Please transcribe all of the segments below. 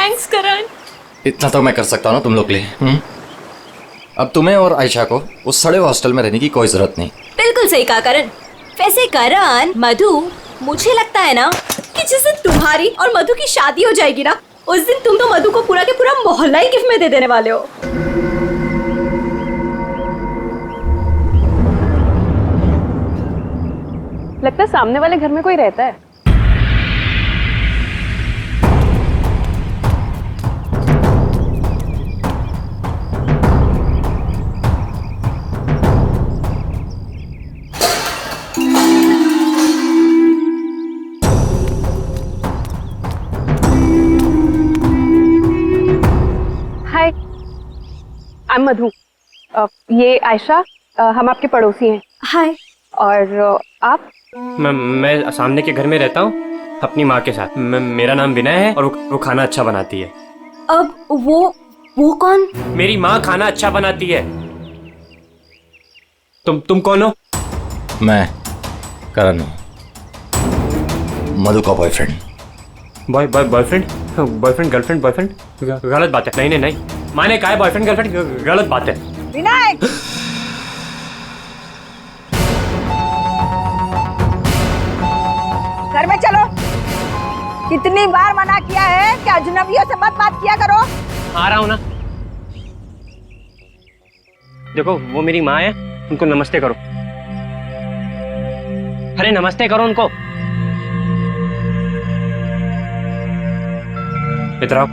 Thanks करण। इतना तो मैं कर सकता हूँ ना तुम लोग के लिए। अब तुम्हें और आयशा को उस सड़े हॉस्टल में रहने की कोई जरूरत नहीं। बिल्कुल सही कहा करण। वैसे करण, मधु, मुझे लगता है ना कि जिस दिन तुम्हारी और मधु की शादी हो जाएगी ना, उस दिन तुम तो मधु को पूरा के पूरा मोहल्ला ही गिफ्ट में दे देने वाले हो। लगता है सामने वाले घर में कोई रहता है। हाय, आई एम मधु। ये आयशा, हम आपके पड़ोसी हैं। हाय। और आप? मैं सामने के घर में रहता हूँ अपनी माँ के साथ। मेरा नाम विनय है और वो खाना अच्छा बनाती है। अब वो कौन? मेरी माँ खाना अच्छा बनाती है। तुम कौन हो? मैं करण हूँ, मधु का बॉयफ्रेंड। बॉयफ्रेंड गर्लफ्रेंड बॉयफ्रेंड गलत बात है। नहीं, माँ ने कहा है बॉयफ्रेंड गर्लफ्रेंड, गलत बात है। विनायक, घर में चलो। कितनी बार मना किया है कि अजनबियों से मत बात किया करो। आ रहा हूँ ना। देखो, वो मेरी माँ है, उनको नमस्ते करो। अरे नमस्ते करो उनको। इधर आओ,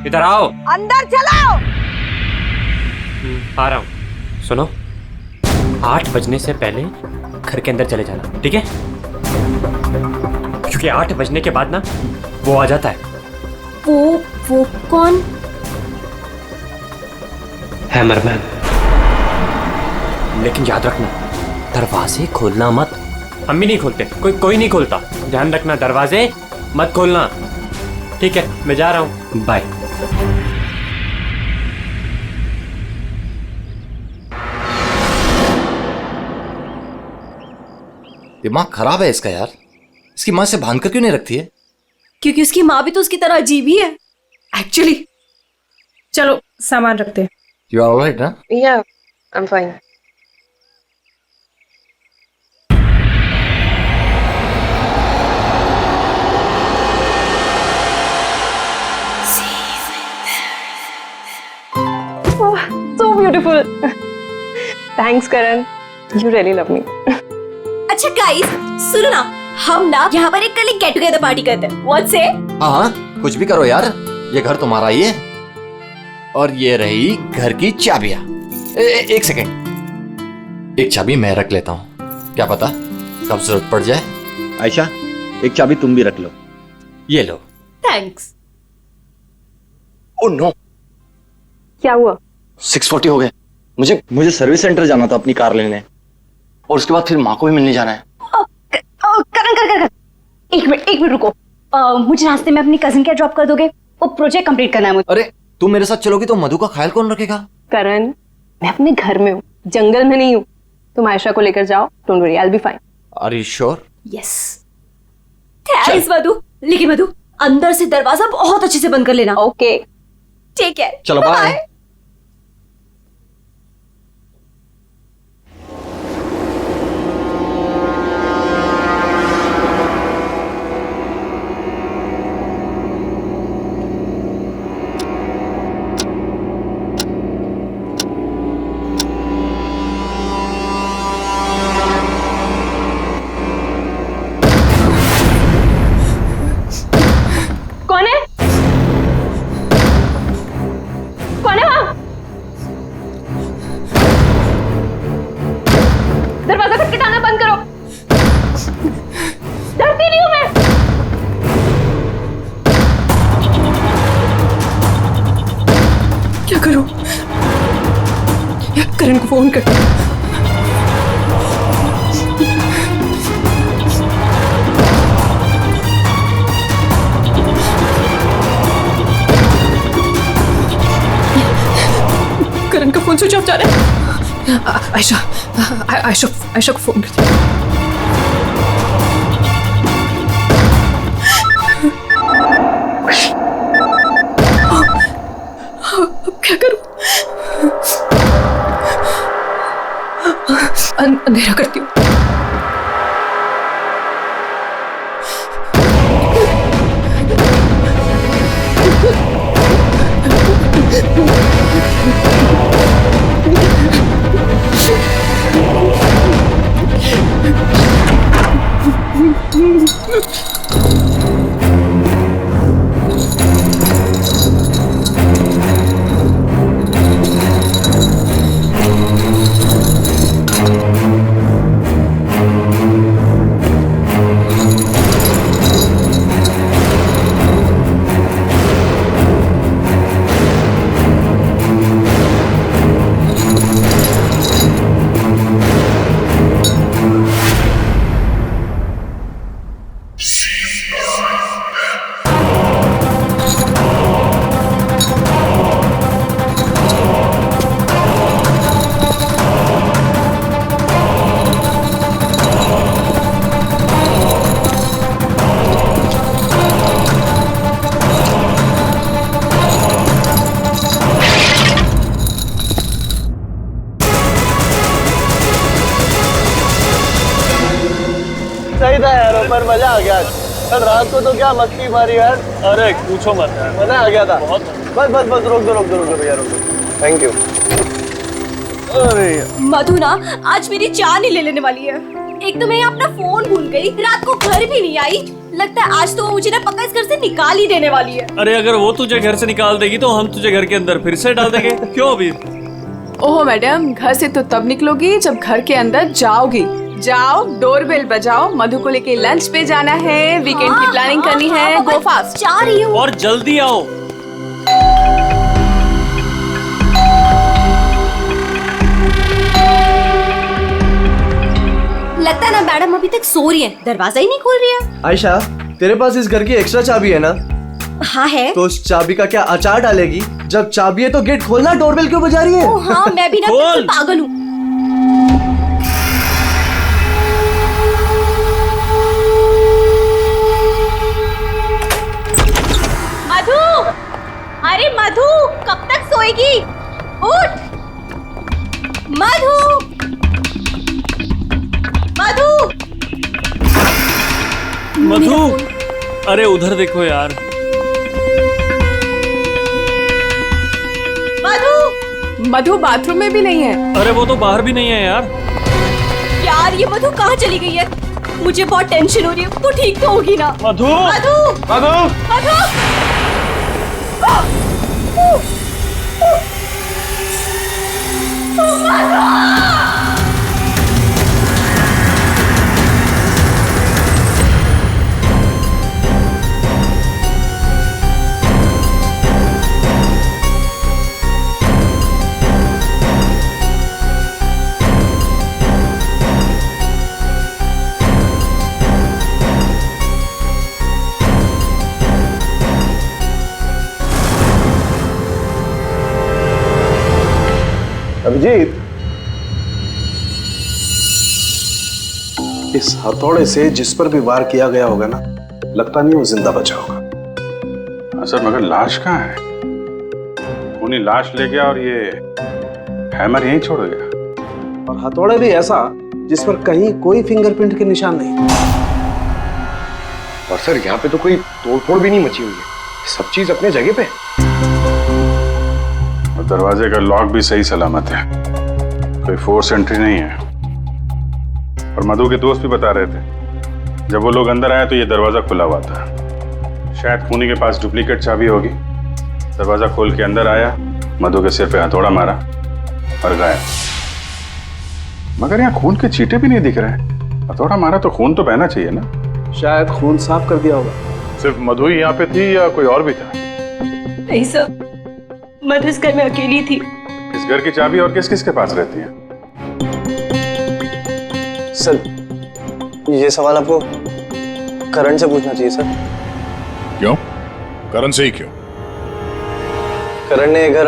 इधर आओ। अंदर चलो। आ रहा हूँ। सुनो, 8 बजने से पहले घर के अंदर चले जाना, ठीक है? क्योंकि 8 बजने के बाद ना वो आ जाता है। वो कौन है? मरमैन। लेकिन याद रखना, दरवाजे खोलना मत। हम भी नहीं खोलते, कोई नहीं खोलता। ध्यान रखना, दरवाजे मत खोलना, ठीक है? मैं जा रहा हूँ, बाय। दिमाग खराब है इसका यार। इसकी माँ से बांध कर क्यों नहीं रखती है? क्योंकि उसकी माँ भी तो उसकी तरह अजीब ही है एक्चुअली। चलो सामान रखते हैं। यू आर ऑलराइट ना? या, I am fine. So beautiful. Thanks Karan, you really love me. अच्छा गाइस, सुनो ना, हम ना यहाँ पर एक कल गेट टुगेदर पार्टी करते हैं। व्हाट से? हाँ, कुछ भी करो यार, ये घर तुम्हारा ही है। और ये रही घर की चाबियां। एक सेकेंड, एक चाबी मैं रख लेता हूँ, क्या पता कब जरूरत पड़ जाए। आयशा, एक चाबी तुम भी रख लो। ये लो। थैंक्स। ओह नो, क्या हुआ? 6:40 हो गए। मुझे सर्विस सेंटर जाना था अपनी कार लेने, और उसके बाद फिर माँ को भी मिलने जाना है। करण, एक मिनट रुको। मुझे रास्ते में अपनी कजिन क्या ड्रॉप कर दोगे? वो प्रोजेक्ट कंप्लीट करना है मुझे। अरे तुम मेरे साथ चलोगी तो मधु का ख्याल कौन रखेगा? करण, मैं अपने घर में हूँ, जंगल में नहीं हूँ। तुम आयशा को लेकर जाओ, don't worry, I will be fine. Are you sure? Yes. Thanks Madhu. लेकिन मधु, अंदर से दरवाजा बहुत अच्छे से बंद कर लेना। ओके, ठीक है, चलो बाय। कौन है? कौन है वहां? दरवाजा खटखटाना बंद करो। डरती नहीं हूं मैं। क्या करूं? यार करण को फोन कर। करण का फोन स्विच ऑफ जा रहा है। आयशा को फोन करती हूँ। अंधेरा करती हूँ। सही था यार, पर मजा आ गया। कल रात को तो क्या मस्ती मारी यार। अरे पूछो मत यार, मजा आ गया था बहुत। बस रोक दो यार, थैंक यू। अरे मधु ना आज मेरी जान ही ले लेने वाली है। एक तो मैं अपना फोन भूल गई, रात को घर भी नहीं आई। लगता है आज तो वो मुझे ना पक्का इस घर से निकाल ही देने वाली है। अरे अगर वो तुझे घर से निकाल देगी तो हम तुझे घर के अंदर फिर से डाल देंगे। क्यों अभी? ओहो मैडम, घर से तो तब निकलोगी जब घर के अंदर जाओगी। जाओ, डोरबेल बजाओ, मधु को लेके लंच पे जाना है, वीकेंड की प्लानिंग करनी है। गो फास्ट। जा रही हूँ। और जल्दी आओ। लगता है ना मैडम अभी तक सो रही है, दरवाजा ही नहीं खोल रही है। आयशा, तेरे पास इस घर की एक्स्ट्रा चाबी है ना? हाँ है। तो उस चाबी का क्या अचार डालेगी? जब चाबी है तो गेट खोलना, डोरबेल क्यों बजा रही है? ओ हाँ, मैं भी ना बिल्कुल पागल हूँ। मधु, अरे मधु, कब तक सोएगी? उठ मधु, मधु, अरे उधर देखो यार। मधु बाथरूम में भी नहीं है। अरे वो तो बाहर भी नहीं है यार। यार ये मधु कहाँ चली गई है? मुझे बहुत टेंशन हो रही है। तू ठीक तो होगी ना? मधु, मधु, मधु, मधु। अभिजीत, इस हथौड़े से जिस पर भी वार किया गया होगा ना, लगता नहीं वो जिंदा बचा होगा। सर मगर लाश कहाँ है? खूनी लाश ले गया और ये हैमर यहीं छोड़ गया। और हथौड़ा भी ऐसा जिस पर कहीं कोई फिंगरप्रिंट के निशान नहीं। और सर यहाँ पे तो कोई तोड़फोड़ भी नहीं मची हुई है, सब चीज अपने जगह पे। और दरवाजे का लॉक भी सही सलामत है, कोई फोर्स एंट्री नहीं है। और मधु के दोस्त भी बता रहे थे जब वो लोग अंदर आए तो ये दरवाजा खुला हुआ था। शायद खूनी के पास डुप्लीकेट चाबी होगी। दरवाजा खोल के अंदर आया, मधु के सिर पे हथौड़ा मारा और गायब। मगर यहाँ खून के छींटे भी नहीं दिख रहे। हथौड़ा मारा तो खून तो बहना चाहिए ना? शायद खून साफ कर दिया होगा। सिर्फ मधु ही यहाँ पे थी या कोई और भी था? नहीं सर, मधु इस घर में अकेली थी। इस घर की चाबी और किस किस के पास रहती है? सर, ये सवाल आपको करण से पूछना चाहिए सर। क्यों? करण से ही क्यों? करण ने ये घर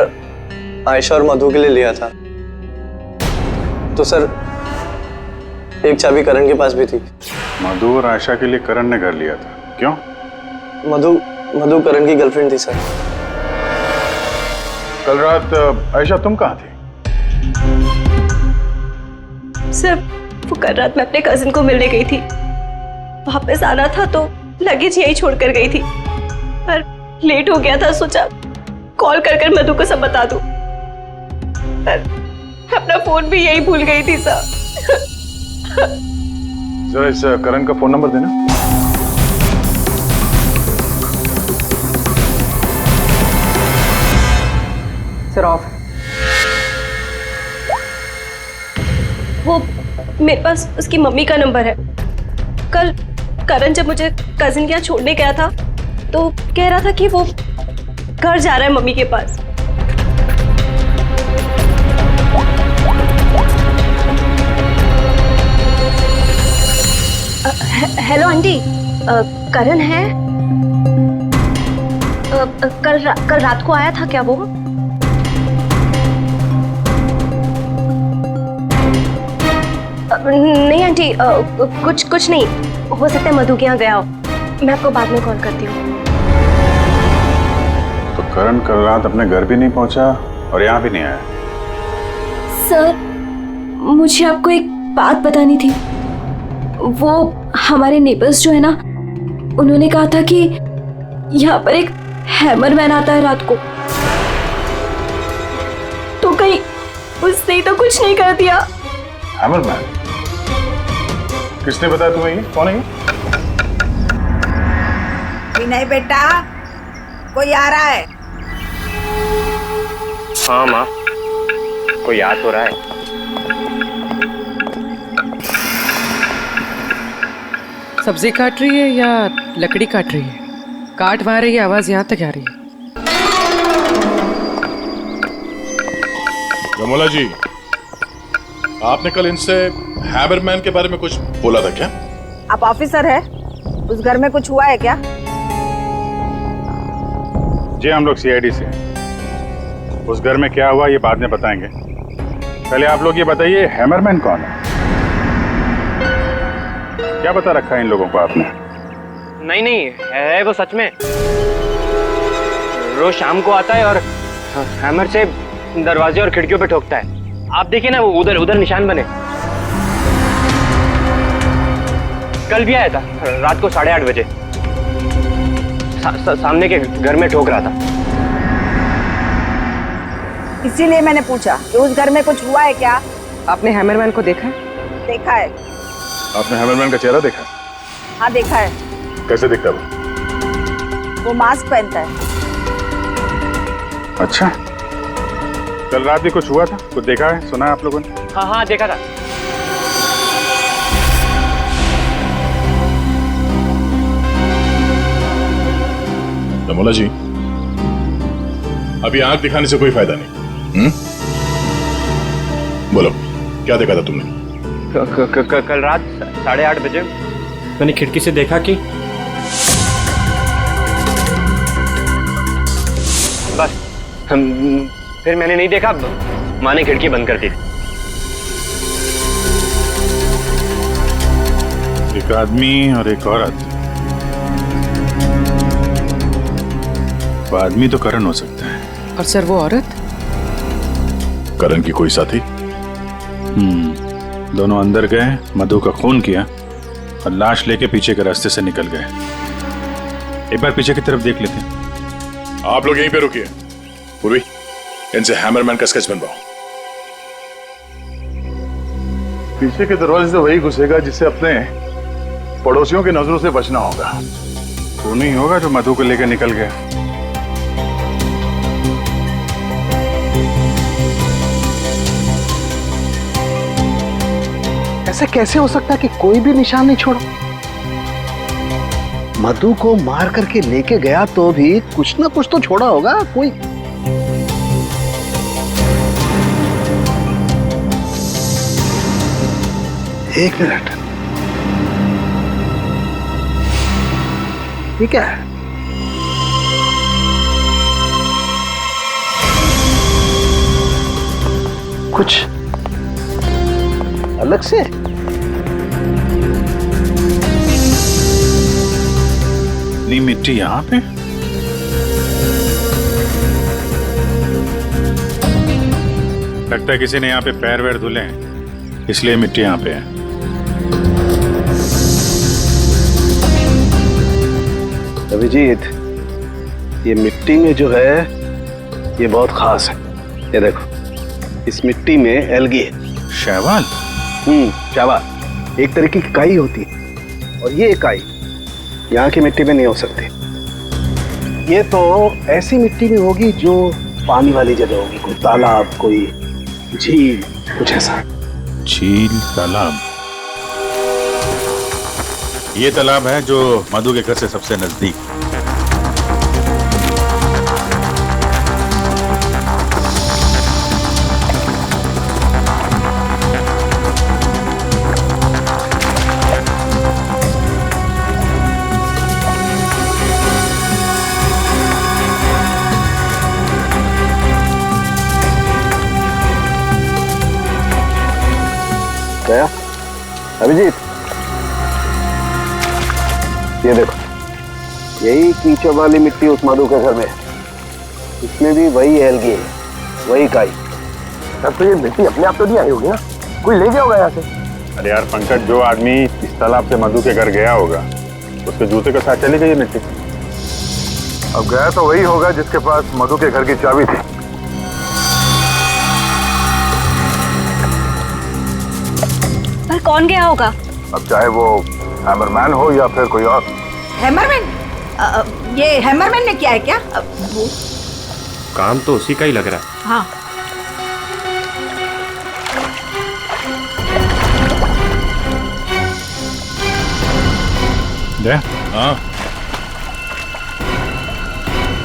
आयशा और मधु के लिए लिया था, तो सर एक चाबी करण के पास भी थी। मधु और आयशा के लिए करण ने घर लिया था, क्यों? मधु करण की गर्लफ्रेंड थी सर। कल रात आयशा तुम कहाँ थी? सर वो कल रात मैं अपने कजिन को मिलने गई थी, वापस आना था तो लगेज यही छोड़कर गई थी, पर लेट हो गया था, सोचा कॉल कर मधु को सब बता दूं, पर अपना फोन भी यही भूल गई थी सर। जरा इस करण का फोन नंबर देना। Sir of. वो मेरे पास उसकी मम्मी का नंबर है। कल करण जब मुझे कजिन के यहाँ छोड़ने गया था तो कह रहा था कि वो घर जा रहा है मम्मी के पास। हेलो आंटी, करण है? कल रात को आया था क्या वो? नहीं आंटी, कुछ नहीं, हो सकता है मधु के यहाँ गया हो। मैं आपको बाद में कॉल करती हूँ। तो करण कल रात अपने घर भी नहीं पहुंचा और यहाँ भी नहीं आया। सर मुझे आपको एक बात बतानी थी। वो हमारे नेबर्स जो है ना, उन्होंने कहा था कि यहाँ पर एक हैमर मैन आता है रात को, तो कहीं उसने तो कुछ नहीं कर दिया। Hammer man? किसने बताया तुम्हें? ये कौन है? विनय बेटा, कोई आ रहा है? हाँ माँ, कोई याद हो रहा है। सब्जी काट रही है या लकड़ी काट रही है? काट वहां रही है, आवाज यहाँ तक आ रही है। रमोला जी, आपने कल इनसे हैमरमैन के बारे में कुछ बोला था क्या? आप ऑफिसर है, उस घर में कुछ हुआ है क्या? जी हम लोग सीआईडी से। उस घर में क्या हुआ ये बाद में बताएंगे। पहले आप लोग ये बताइए, हैमरमैन कौन है? क्या बता रखा है इन लोगों को आपने? नहीं, है वो सच में। रोज शाम को आता है और हैमर से दरवाजे और खिड़कियों पे ठोकता है। आप देखिए ना, वो उधर निशान बने। कल भी आया था रात को 8:30 बजे। सामने के घर में ठोक रहा था। इसीलिए मैंने पूछा कि उस घर में कुछ हुआ है क्या? आपने हैमरमैन को देखा है? देखा है। आपने हैमरमैन का चेहरा देखा? हाँ देखा है। कैसे दिखता है वो मास्क पहनता है। अच्छा, कल रात भी कुछ हुआ था? कुछ देखा है, सुना है आप लोगों ने? हाँ देखा था। रमोला जी, अभी आंख दिखाने से कोई फायदा नहीं। बोलो, क्या देखा था तुमने? कल रात 8:30 बजे मैंने खिड़की से देखा कि बस फिर मैंने नहीं देखा। माँ ने खिड़की बंद कर दी। एक आदमी और एक औरत। वो आदमी तो करण हो सकता है। और सर वो औरत? करण की कोई साथी? दोनों अंदर गए, मधु का खून किया और लाश लेके पीछे के रास्ते से निकल गए। एक बार पीछे की तरफ देख लेते हैं। आप लोग यहीं पे रुकिए। पूर्वी, इनसे हैमरमैन का स्केच बनवाओ। पीछे के दरवाजे से वही घुसेगा जिसे अपने पड़ोसियों की नजरों से बचना होगा। वो नहीं होगा जो मधु को लेकर निकल गया। ऐसा कैसे हो सकता है कि कोई भी निशान नहीं छोड़ा? मधु को मार करके लेके गया तो भी कुछ ना कुछ तो छोड़ा होगा कोई। एक मिनट, ठीक है। कुछ अलग से? नी मिट्टी यहाँ पे? लगता है किसी ने यहाँ पे पैर वैर धुले हैं। इसलिए मिट्टी यहाँ पे है। अभिजीत, ये मिट्टी में जो है ये बहुत खास है। ये देखो, इस मिट्टी में एल्गी है। शैवाल? शैवाल एक तरीके की काई होती है, और ये काई यहाँ की मिट्टी में नहीं हो सकती। ये तो ऐसी मिट्टी में होगी जो पानी वाली जगह होगी, कोई तालाब, कोई झील, कुछ ऐसा। झील, तालाब? ये तालाब है जो मधु के घर से सबसे नजदीक। गया अभिजीत, ये देखो, यही कीचड़ वाली मिट्टी उस मधु के घर में है। इसमें भी वही एल्गी है, वही काई। तब तो ये मिट्टी अपने आप तो नहीं आई होगी ना, कोई ले गया होगा यहाँ से। अरे यार पंकज, जो आदमी इस तालाब से मधु के घर गया होगा उसके जूते के साथ चली गई मिट्टी। अब गया तो वही होगा जिसके पास मधु के घर की चाबी थी। पर कौन गया होगा? अब चाहे वो हैमरमैन हो या फिर कोई और। हैमरमैन? ये हैमरमैन ने किया है क्या? वो काम तो उसी का ही लग रहा है। हाँ, हाँ,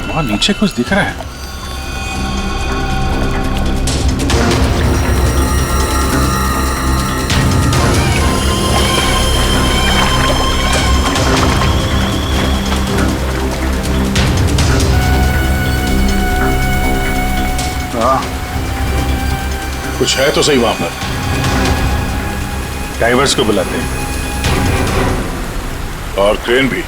वहाँ नीचे कुछ दिख रहा है। कुछ है तो सही वहां पर। डाइवर्स को बुलाते हैं और क्रेन भी।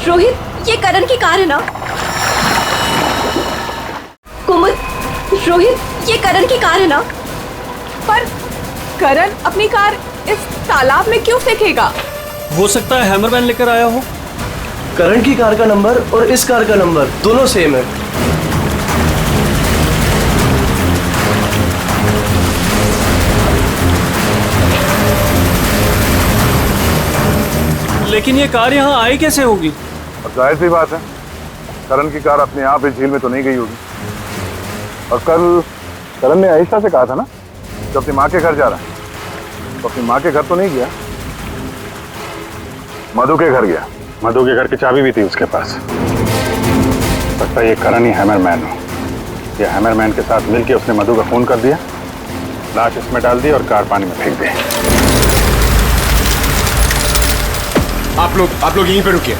रोहित, ये करण की कार है ना? कुमुद, रोहित, ये करण की कार है ना? पर करण अपनी कार इस तालाब में क्यों फेंकेगा? हो सकता है हैमरमैन लेकर आया हो। करण की कार का नंबर और इस कार का नंबर दोनों सेम है। लेकिन ये कार यहाँ आई कैसे होगी? अब जाहिर सी बात है, करण की कार अपने आप इस झील में तो नहीं गई होगी। और कल करण ने आयशा से कहा था ना कि अपनी माँ के घर जा रहा है, तो अपनी माँ के घर तो नहीं गया, मधु के घर गया। मधु के घर की चाबी भी थी उसके पास। लगता है ये करण ही हैमरमैन हो। ये हैमरमैन के साथ मिलकर उसने मधु का फोन कर दिया, लाश इसमें डाल दी और कार पानी में फेंक दी। आप लोग यहीं पे रुकिए।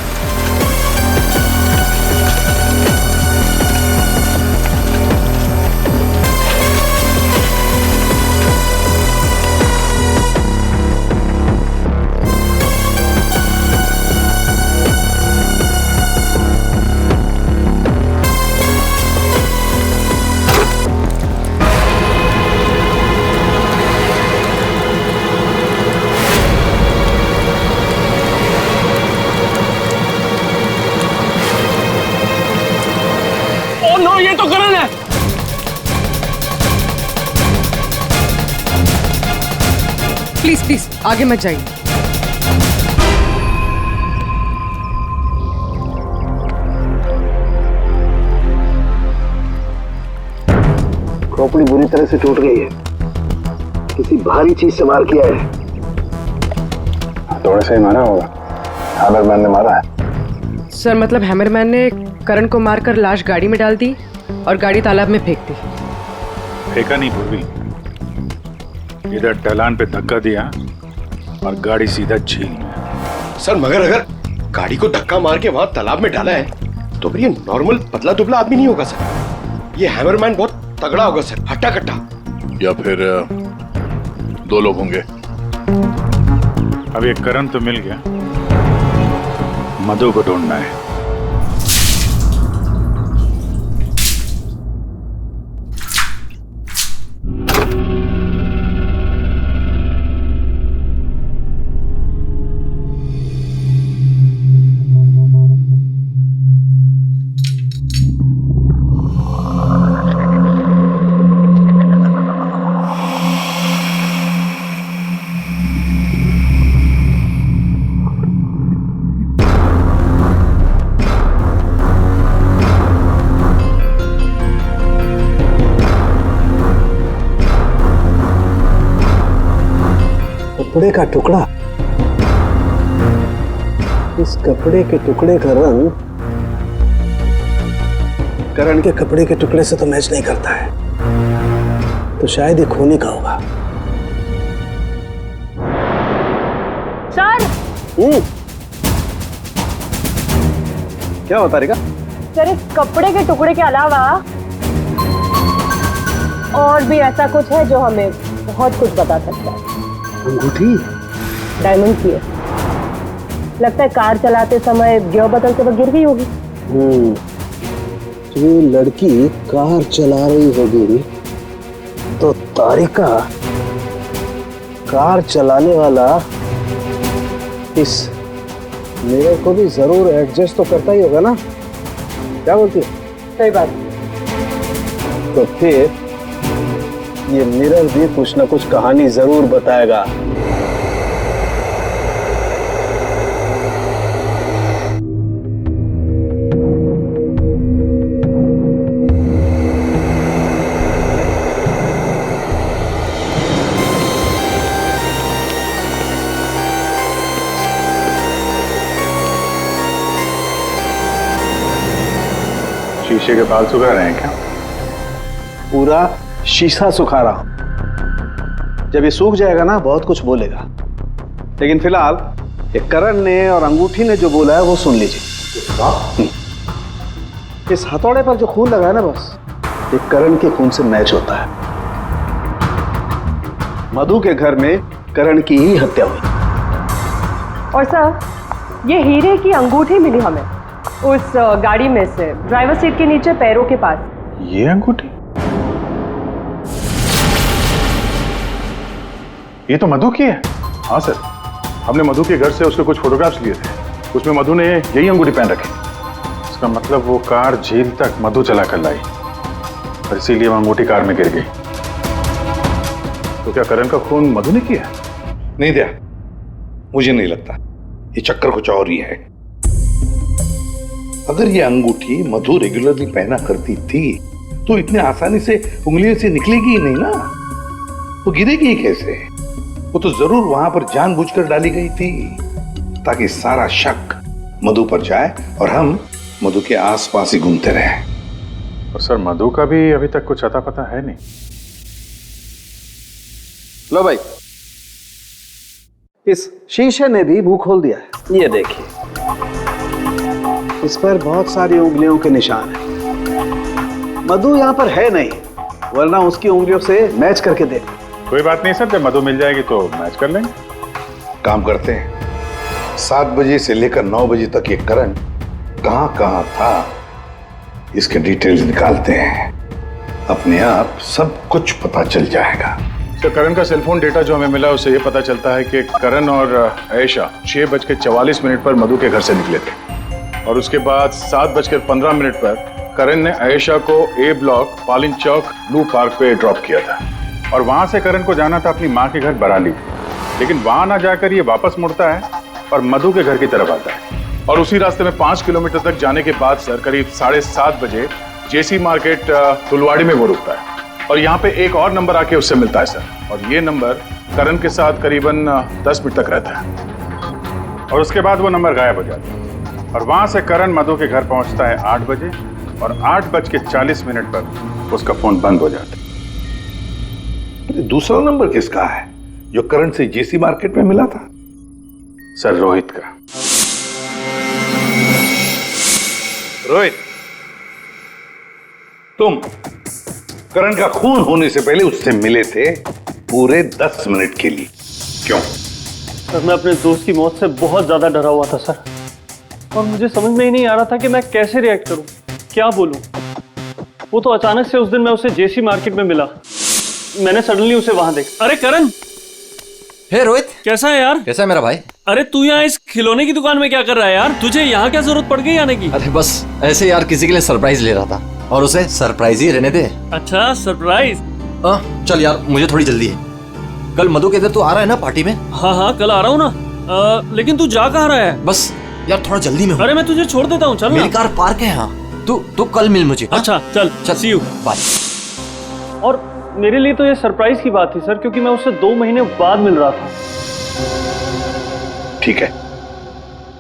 ओह नो, ये तो करण है। प्लीज प्लीज आगे मत जाइए। खोपड़ी बुरी तरह से टूट गई है, किसी भारी चीज से वार किया है। थोड़े से ही मारा होगा, हैमरमैन ने मारा है। सर मतलब हैमरमैन ने करण को मारकर लाश गाड़ी में डाल दी और गाड़ी तालाब में फेंक दी। फेंका नहीं पूर्वी, इधर ढलान पे धक्का दिया और गाड़ी सीधा झील में। सर मगर अगर गाड़ी को धक्का मार के वहां तालाब में डाला है तो फिर ये नॉर्मल पतला दुबला आदमी नहीं होगा सर, ये हैमरमैन बहुत तगड़ा होगा सर, हट्टा कट्टा। या फिर 2 लोग होंगे। अब ये करण तो मिल गया, मधु को ढूंढना है। कपड़े का टुकड़ा, इस कपड़े के टुकड़े का रंग करण के कपड़े के टुकड़े से तो मैच नहीं करता है, तो शायद ये खूनी का होगा। सर क्या होता रहेगा? सर इस कपड़े के टुकड़े के अलावा और भी ऐसा कुछ है जो हमें बहुत कुछ बता सकता है। अंगूठी डायमंड की है, लगता है कार चलाते समय गियर बदलते वक्त गिर गई होगी। तो ये लड़की कार चला रही होगी तो तारिका कार चलाने वाला इस मिरर को भी जरूर एडजस्ट तो करता ही होगा ना, क्या बोलती है? सही बात। तो फिर ये मिरर भी कुछ ना कुछ कहानी जरूर बताएगा। शीशे के बाल सुखा रहे हैं क्या? पूरा शीशा सुखा रहा हूं। जब ये सूख जाएगा ना बहुत कुछ बोलेगा, लेकिन फिलहाल ये करण ने और अंगूठी ने जो बोला है वो सुन लीजिए। इस हथौड़े पर जो खून लगा है ना, बस ये करण के खून से मैच होता है। मधु के घर में करण की ही हत्या हुई। और सर ये हीरे की अंगूठी मिली हमें उस गाड़ी में से, ड्राइवर सीट के नीचे पैरों के पास। ये अंगूठी? ये तो मधु की है। हाँ सर, हमने मधु के घर से उसके कुछ फोटोग्राफ्स लिए थे, उसमें मधु ने यही अंगूठी पहन रखी। इसका मतलब वो कार झील तक मधु चला कर लाई और इसीलिए वो अंगूठी कार में गिर गई। तो क्या करण का खून मधु ने किया? नहीं दिया, मुझे नहीं लगता। ये चक्कर कुछ और ही है। अगर ये अंगूठी मधु रेगुलरली पहना करती थी तो इतने आसानी से उंगलियों से निकलेगी ही नहीं ना, वो गिरेगी ही कैसे? वो तो जरूर वहां पर जानबूझकर डाली गई थी ताकि सारा शक मधु पर जाए और हम मधु के आसपास ही घूमते रहे। और सर मधु का भी अभी तक कुछ अता पता है नहीं। लो भाई, इस शीशे ने भी मुंह खोल दिया है। ये देखिए, इस पर बहुत सारी उंगलियों के निशान हैं। मधु यहाँ पर है नहीं, वरना उसकी उंगलियों से मैच करके देख। कोई बात नहीं सर, जब मधु मिल जाएगी तो मैच कर लेंगे। काम करते हैं, 7 बजे से लेकर 9 बजे तक ये करण कहाँ था इसके डिटेल्स निकालते हैं। अपने आप सब कुछ पता चल जाएगा। सर करण का सेलफोन डेटा जो हमें मिला उससे ये पता चलता है कि करण और आयशा 6:44 पर मधु के घर से निकले थे और उसके बाद 7:15 पर करण ने आयशा को ए ब्लॉक पालिन चौक ब्लू पार्क पे ड्रॉप किया था और वहां से करण को जाना था अपनी माँ के घर बराली, लेकिन वहां ना जाकर ये वापस मुड़ता है और मधु के घर की तरफ आता है और उसी रास्ते में 5 किलोमीटर तक जाने के बाद सर करीब 7:30 बजे जेसी मार्केट फुलवाड़ी में वो रुकता है और यहाँ पे एक और नंबर आके उससे मिलता है सर और ये नंबर करण के साथ करीबन 10 मिनट तक रहता है और उसके बाद वो नंबर गायब हो जाता है और वहां से करण मधु के घर पहुंचता है 8 बजे और 8:40 पर उसका फोन बंद हो जाता है। दूसरा नंबर किसका है जो करण से जेसी मार्केट में मिला था? सर रोहित का। रोहित, तुम करण का खून होने से पहले उससे मिले थे पूरे 10 मिनट के लिए, क्यों? सर मैं अपने दोस्त की मौत से बहुत ज्यादा डरा हुआ था सर, और मुझे समझ में ही नहीं आ रहा था कि मैं कैसे रिएक्ट करूं, क्या बोलूं। वो तो अचानक से उस दिन मैं उसे जेसी मार्केट में मिला, मैंने सडनली उसे वहां देखा। अरे करण! हे रोहित, कैसा है यार? कैसा है मेरा भाई? अरे तू यहाँ इस खिलौने की दुकान में क्या कर रहा है यार? तुझे यहाँ क्या जरूरत पड़ गई आने की? अरे बस ऐसे यार, किसी के लिए सरप्राइज ले रहा था और उसे सरप्राइज ही रहने दे। अच्छा सरप्राइज? चल यार, मुझे थोड़ी जल्दी है। कल मधु के इधर तू आ रहा है ना पार्टी में? हाँ कल आ रहा हूँ ना। लेकिन तू जा कहाँ रहा है? बस यार थोड़ा जल्दी में हूँ। अरे मैं तुझे छोड़ देता हूँ, चल मेरी कार पार्क है यहाँ। तू कल मिल मुझे। अच्छा चल सी यू, बाय। और मेरे लिए तो ये सरप्राइज की बात थी सर, क्योंकि मैं उससे 2 महीने बाद मिल रहा था। ठीक है,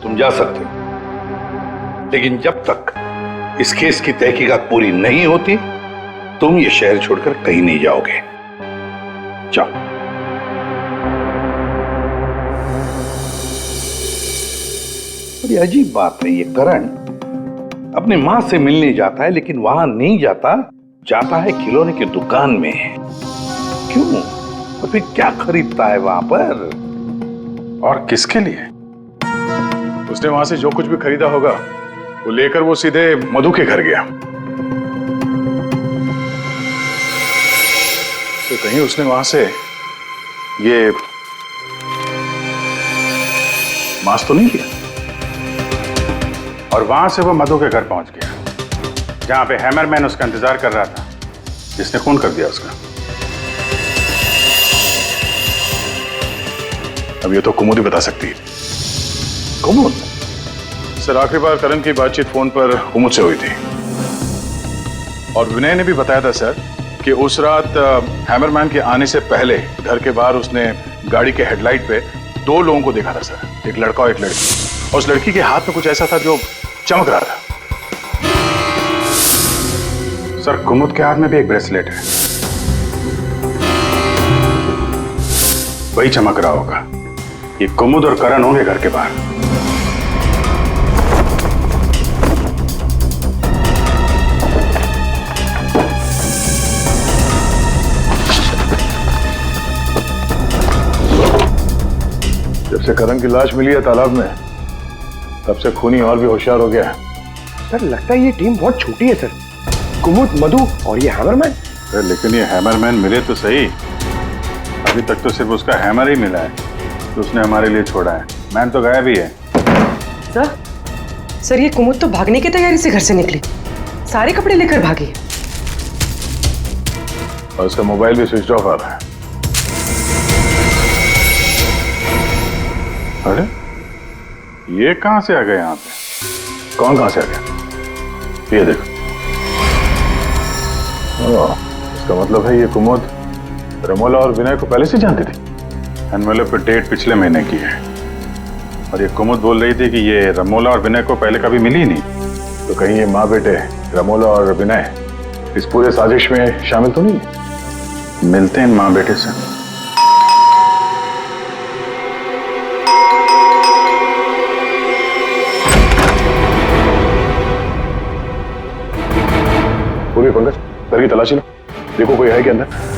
तुम जा सकते हो, लेकिन जब तक इस केस की तहकीकात पूरी नहीं होती तुम ये शहर छोड़कर कहीं नहीं जाओगे। जाओ। बड़ी अजीब बात है, ये करण अपनी मां से मिलने जाता है लेकिन वहां नहीं जाता है खिलौने की दुकान में। क्यों? और फिर क्या खरीदता है वहां पर? और किसके लिए? उसने वहां से जो कुछ भी खरीदा होगा वो लेकर वो सीधे मधु के घर गया। तो कहीं उसने वहां से ये मास्क तो नहीं किया? और वहां से वो मधु के घर पहुंच गया जहां पे हैमरमैन उसका इंतजार कर रहा था, जिसने खून कर दिया उसका। अब ये तो कुमुद ही बता सकती है। कुमुद? सर आखिरी बार करण की बातचीत फोन पर कुमुद से हुई थी और विनय ने भी बताया था सर कि उस रात हैमरमैन के आने से पहले घर के बाहर उसने गाड़ी के हेडलाइट पे 2 लोगों को देखा था सर, एक लड़का और एक लड़की, और उस लड़की के हाथ में कुछ ऐसा था जो चमक रहा था। सर कुमुद के हाथ में भी एक ब्रेसलेट है, वही चमक रहा होगा। ये कुमुद और करण होंगे घर के बाहर। जब से करण की लाश मिली है तालाब में, तब से खूनी और भी होशियार हो गया है। सर लगता है ये टीम बहुत छोटी है सर, कुमुद, मधु और ये हैमरमैन। सर लेकिन ये हैमरमैन मिले तो सही, अभी तक तो सिर्फ उसका हैमर ही मिला है तो उसने हमारे लिए छोड़ा है। मैन तो गायब ही है। सर ये कुमुद तो भागने की तैयारी से घर से निकली, सारे कपड़े लेकर भागी और उसका मोबाइल भी स्विच ऑफ आ रहा है। अरे ये कहां से आ गए यहाँ पे? कौन कहां से आ गया? ये देखो। इसका मतलब है ये कुमुद रमोला और विनय को पहले से जानती थी। एनवेलप पे डेट पिछले महीने की है और ये कुमुद बोल रही थी कि ये रमोला और विनय को पहले कभी मिली ही नहीं। तो कहीं ये माँ बेटे रमोला और विनय इस पूरे साजिश में शामिल तो नहीं है? मिलते हैं माँ बेटे से। पूरी पंकज घर की तलाशी लो, देखो कोई है क्या अंदर।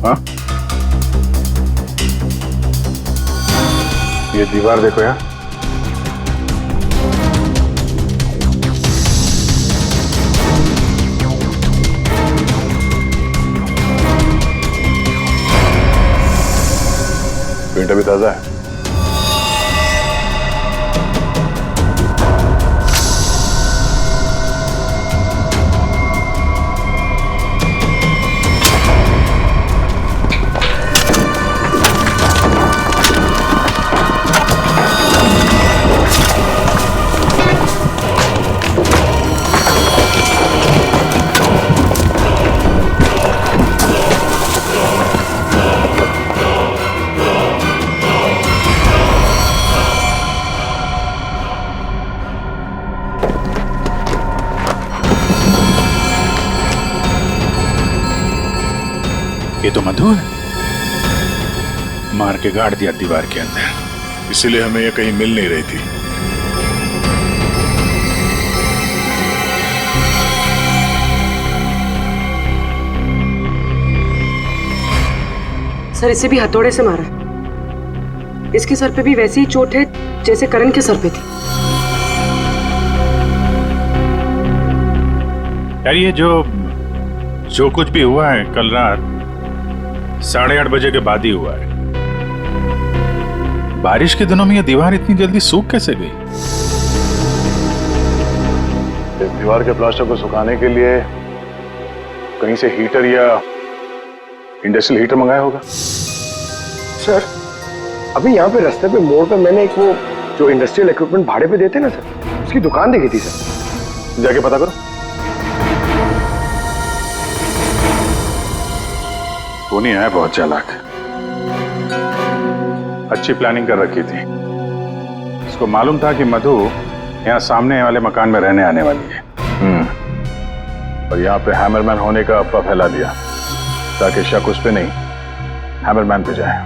हाँ, ये दीवार देखो यार, पेंट अभी ताजा है। ये तो मधु है, मार के गाड़ दिया दीवार के अंदर, इसीलिए हमें ये कहीं मिल नहीं रही थी। सर इसे भी हथौड़े से मारा। इसके सर पे भी वैसी ही चोट है जैसे करण के सर पे थी। यार ये जो कुछ भी हुआ है कल रात 8:30 बजे के बाद ही हुआ है। बारिश के दिनों में ये दीवार इतनी जल्दी सूख कैसे गई? इस दीवार के प्लास्टर को सुखाने के लिए कहीं से हीटर या इंडस्ट्रियल हीटर मंगाया होगा। सर अभी यहाँ पे रास्ते पे मोड़ पे मैंने एक वो जो इंडस्ट्रियल इक्विपमेंट भाड़े पे देते ना सर, उसकी दुकान देखी थी सर। जाके पता करो। टोनी है बहुत चालाक, अच्छी प्लानिंग कर रखी थी। इसको मालूम था कि मधु यहाँ सामने वाले मकान में रहने आने वाली है। और यहाँ पे हैमरमैन होने का अफवाह फैला दिया ताकि शक उस पे नहीं हैमरमैन पे जाए।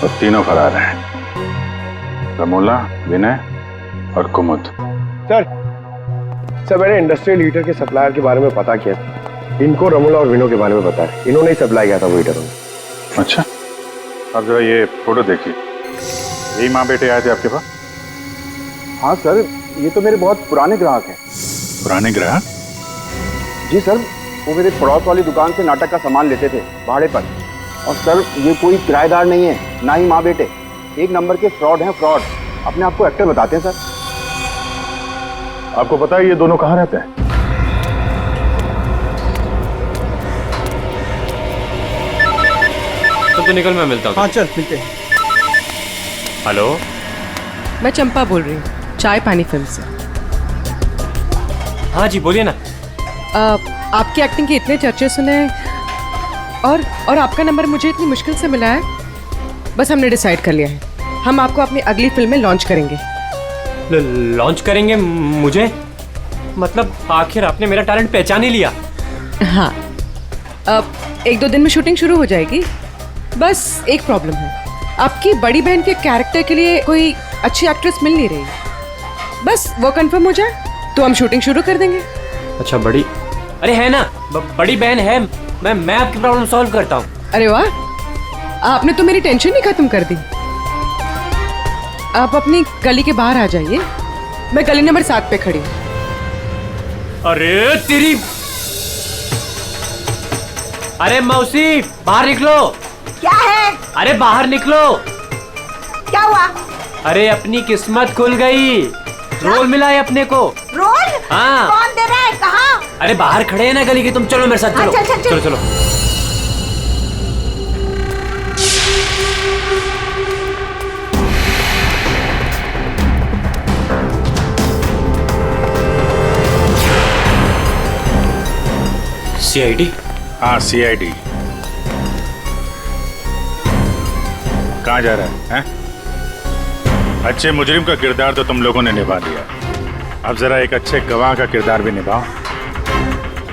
और तीनों फरार हैं, रमोला, विनय और कुमुद। सर मैंने इंडस्ट्रियल हीटर के सप्लायर के बारे में पता किया। इनको रमोला और विनो के बारे में पता है, इन्होंने ही सप्लाई किया था वो हीटर। अच्छा, अब जो ये फोटो देखिए, यही माँ बेटे आए थे आपके पास? हाँ सर, ये तो मेरे बहुत पुराने ग्राहक हैं। पुराने ग्राहक? जी सर, वो मेरे पड़ोस वाली दुकान से नाटक का सामान लेते थे भाड़े पर। और सर ये कोई किराएदार नहीं है, ना ही माँ बेटे, एक नंबर के फ्रॉड हैं, फ्रॉड। अपने आप को एक्टर बताते हैं सर। आपको पता है ये दोनों कहाँ रहते हैं? तो निकल, मैं मिलता हूँ। हाँ चल मिलते हैं। हेलो, मैं चंपा बोल रही हूँ, चाय पानी फिल्म से। हाँ जी बोलिए ना। आपकी एक्टिंग के इतने चर्चे सुने हैं और आपका नंबर मुझे इतनी मुश्किल से मिला है। बस हमने डिसाइड कर लिया है, हम आपको अपनी अगली फिल्म में लॉन्च करेंगे। लॉन्च करेंगे मुझे? मतलब आखिर आपने मेरा टैलेंट पहचान ही लिया? हाँ, अब 1-2 दिन में शूटिंग शुरू हो जाएगी। बस एक प्रॉब्लम है, आपकी बड़ी बहन के कैरेक्टर के लिए कोई अच्छी एक्ट्रेस मिल नहीं रही। बस वो कंफर्म हो जाए तो हम शूटिंग शुरू कर देंगे। अच्छा बड़ी, अरे है ना, बड़ी बहन है। मैं आपकी प्रॉब्लम सॉल्व करता हूँ। अरे वाह, आपने तो मेरी टेंशन ही खत्म कर दी। आप अपनी गली के बाहर आ जाइए, मैं गली नंबर 7 पे खड़ी हूँ। अरे तेरी, अरे मौसी बाहर निकलो। क्या है? अरे बाहर निकलो। क्या हुआ? अरे अपनी किस्मत खुल गई, रोल मिला है अपने को। रोल? हाँ। कौन दे रहा है? कहाँ? अरे बाहर खड़े हैं ना गली के, तुम चलो मेरे साथ, चलो। अच्छा, चलो चलो। CID? हाँ CID। कहाँ जा रहा है? अच्छे मुजरिम का किरदार तो तुम लोगों ने निभा दिया, अब जरा एक अच्छे गवाह का किरदार भी निभाओ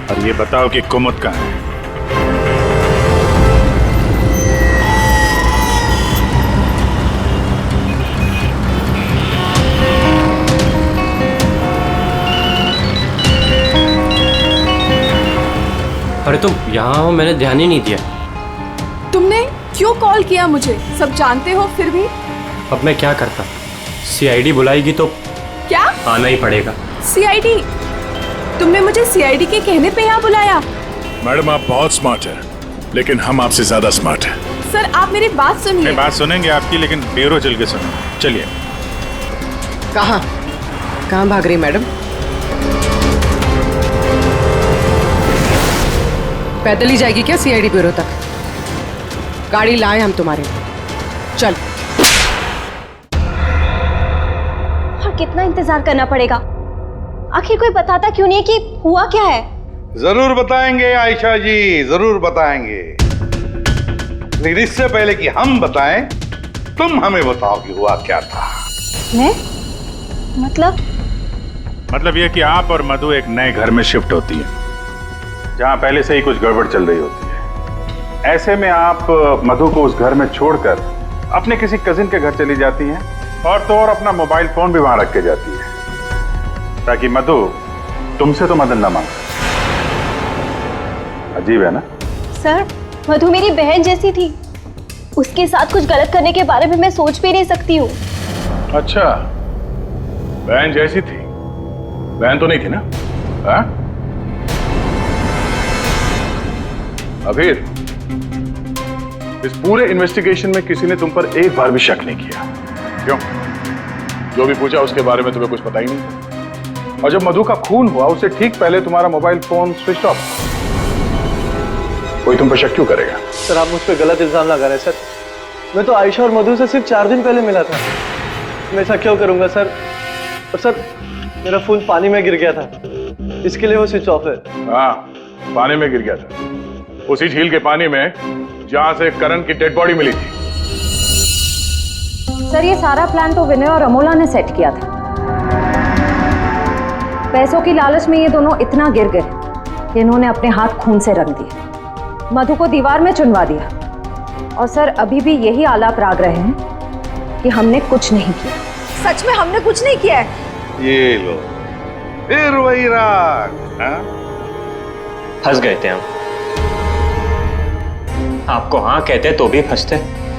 और ये बताओ कि कुमुद कहाँ है? अरे तुम यहाँ हो, मैंने ध्यान ही नहीं दिया। तुमने क्यों कॉल किया मुझे? सब जानते हो फिर भी। अब मैं क्या करता? सीआईडी बुलाएगी तो क्या आना ही पड़ेगा। सीआईडी? तुमने मुझे सीआईडी के कहने पे यहाँ बुलाया? मैडम आप बहुत स्मार्ट है, लेकिन हम आपसे ज्यादा स्मार्ट है। सर आप मेरी बात सुनिए। नहीं, बात सुनेंगे आपकी, लेकिन बेरो चल के सुनो। चलिए। कहाँ भाग रही मैडम? पैदल ही जाएगी क्या सीआईडी ब्यूरो तक? गाड़ी लाए हम तुम्हारे। चल। और कितना इंतजार करना पड़ेगा? आखिर कोई बताता क्यों नहीं कि हुआ क्या है? जरूर बताएंगे आयशा जी, जरूर बताएंगे। लेकिन इससे पहले कि हम बताएं, तुम हमें बताओ कि हुआ क्या था। मैं? मतलब यह कि आप और मधु एक नए घर में शिफ्ट होती है, जहां पहले से ही कुछ गड़बड़ चल रही होती है। ऐसे में आप मधु को उस घर में छोड़कर अपने किसी कजिन के घर चली जाती हैं, और तो और अपना मोबाइल फोन भी वहां रख के जाती है, ताकि मधु तुमसे तो मदद न मांगे। अजीब है ना? सर, मधु मेरी बहन जैसी थी। उसके साथ कुछ गलत करने के बारे में मैं सोच भी नहीं सकती हूँ। अच्छा, बहन जैसी थी? बहन तो नहीं थी ना? हाँ? अभीर, इस पूरे इन्वेस्टिगेशन में किसी ने तुम पर एक बार भी शक नहीं किया, क्यों? जो भी पूछा उसके बारे में तुम्हें कुछ पता ही नहीं। और जब मधु का खून हुआ उससे ठीक पहले तुम्हारा मोबाइल फोन स्विच ऑफ। कोई तुम पर शक क्यों करेगा? सर आप मुझ पर गलत इल्जाम लगा रहे हैं सर। मैं तो आयशा और मधु से सिर्फ 4 दिन पहले मिला था। मैं ऐसा क्यों करूंगा सर? और सर मेरा फोन पानी में गिर गया था, इसके लिए वो स्विच ऑफ है। हाँ, पानी में गिर गया था, उसी झील के पानी में जहां से करण की डेड बॉडी मिली थी। सर ये सारा प्लान तो विनय और अमोला ने सेट किया था। पैसों की लालच में ये दोनों इतना गिर गए कि इन्होंने अपने हाथ खून से रंग दिए, मधु को दीवार में चुनवा दिया। और सर अभी भी यही आलाप राग रहे हैं कि हमने कुछ नहीं किया। सच में हमने कुछ नहीं किया है। ये लो, फिर वही राग। फंस गए थे हम। आपको हाँ कहते तो भी फंसते,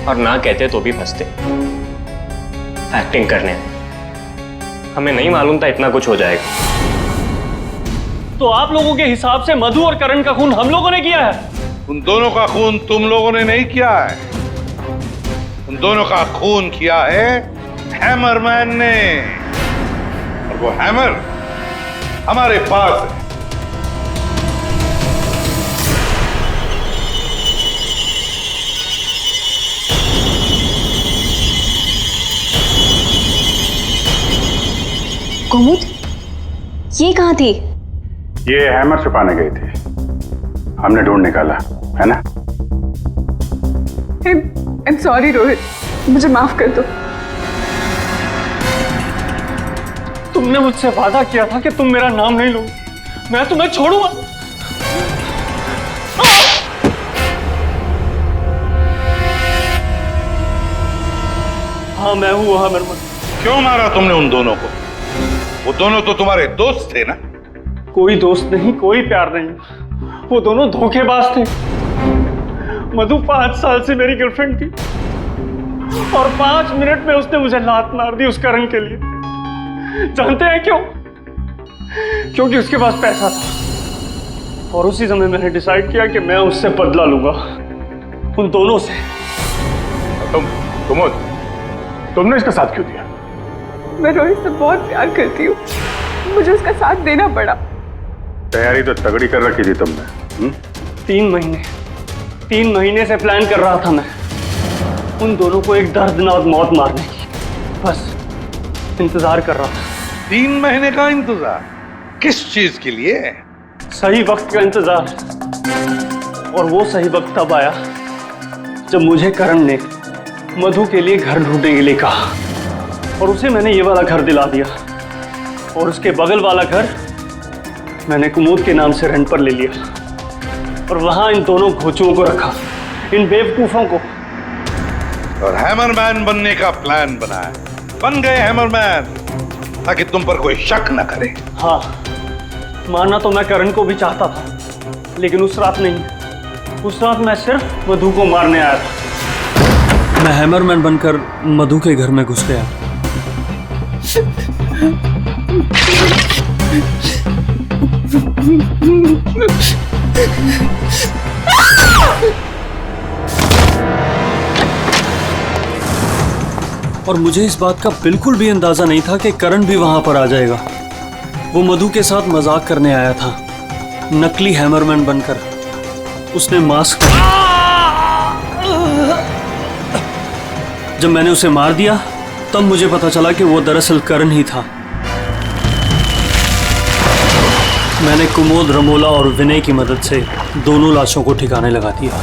और ना कहते तो भी फंसते। एक्टिंग करने हमें नहीं मालूम था इतना कुछ हो जाएगा। तो आप लोगों के हिसाब से मधु और करण का खून हम लोगों ने किया है? उन दोनों का खून तुम लोगों ने नहीं किया है, उन दोनों का खून किया है हैमरमैन ने। और वो हैमर हमारे पास है। कुमुद, ये कहाँ थी? ये हैमर छुपाने गई थी, हमने ढूंढ निकाला, है ना? I'm sorry रोहित, मुझे माफ कर दो। तुमने मुझसे वादा किया था कि तुम मेरा नाम नहीं लोगे, मैं तुम्हें छोड़ूंगा। हाँ मैं हूँ हैमरमैन। क्यों मारा तुमने उन दोनों को? वो दोनों तो तुम्हारे दोस्त थे ना? कोई दोस्त नहीं, कोई प्यार नहीं, वो दोनों धोखेबाज थे। मधु 5 साल से मेरी गर्लफ्रेंड थी, और 5 मिनट में उसने मुझे लात मार दी उस करण के लिए। जानते हैं क्यों? क्योंकि उसके पास पैसा था, और उसी समय मैंने डिसाइड किया कि मैं उससे बदला लूंगा, उन दोनों से। तुमने इसका साथ क्यों दिया? मैं रोहित से बहुत प्यार करती हूँ, मुझे उसका साथ देना पड़ा। तैयारी तो तगड़ी कर रखी थी तुमने। 3 महीने से प्लान कर रहा था मैं, उन दोनों को एक दर्दनाक मौत मारने की। बस इंतजार कर रहा था। 3 महीने का इंतजार? किस चीज के लिए? सही वक्त का इंतजार। और वो सही वक्त तब आया जब मुझे करण ने मधु के लिए घर ढूंढने के लिए कहा, और उसे मैंने ये वाला घर दिला दिया, और उसके बगल वाला घर मैंने कुमुद के नाम से रेंट पर ले लिया, और वहां इन दोनों घोचुओं को रखा, इन बेवकूफों को। और हैमरमैन बनने का प्लान बनाया। बन गए हैमरमैन, ताकि तुम पर कोई शक न करे। हाँ, मानना तो मैं करण को भी चाहता था, लेकिन उस रात नहीं। उस रात मैं सिर्फ मधु को मारने आया था। मैं हैमरमैन बनकर मधु के घर में घुस गया। और मुझे इस बात का बिल्कुल भी अंदाजा नहीं था कि करण भी वहां पर आ जाएगा। वो मधु के साथ मजाक करने आया था, नकली हैमरमैन बनकर। उसने मास्क, जब मैंने उसे मार दिया तब मुझे पता चला कि वो दरअसल करण ही था। मैंने कुमोद, रमोला और विनय की मदद से दोनों लाशों को ठिकाने लगा दिया।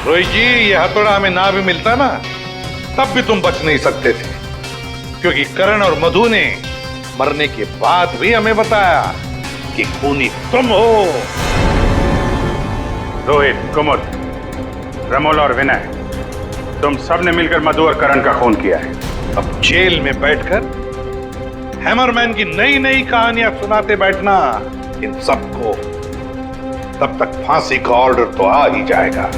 रोहित जी, ये हथौड़ा हमें ना भी मिलता ना, तब भी तुम बच नहीं सकते थे, क्योंकि करण और मधु ने मरने के बाद भी हमें बताया कि खूनी तुम हो। रोहित, कुमुद, रमोला और विनय, तुम सबने मिलकर मधु और करण का खून किया है। अब जेल में बैठकर हैमरमैन की नई नई कहानियां सुनाते बैठना इन सबको, तब तक फांसी का ऑर्डर तो आ ही जाएगा।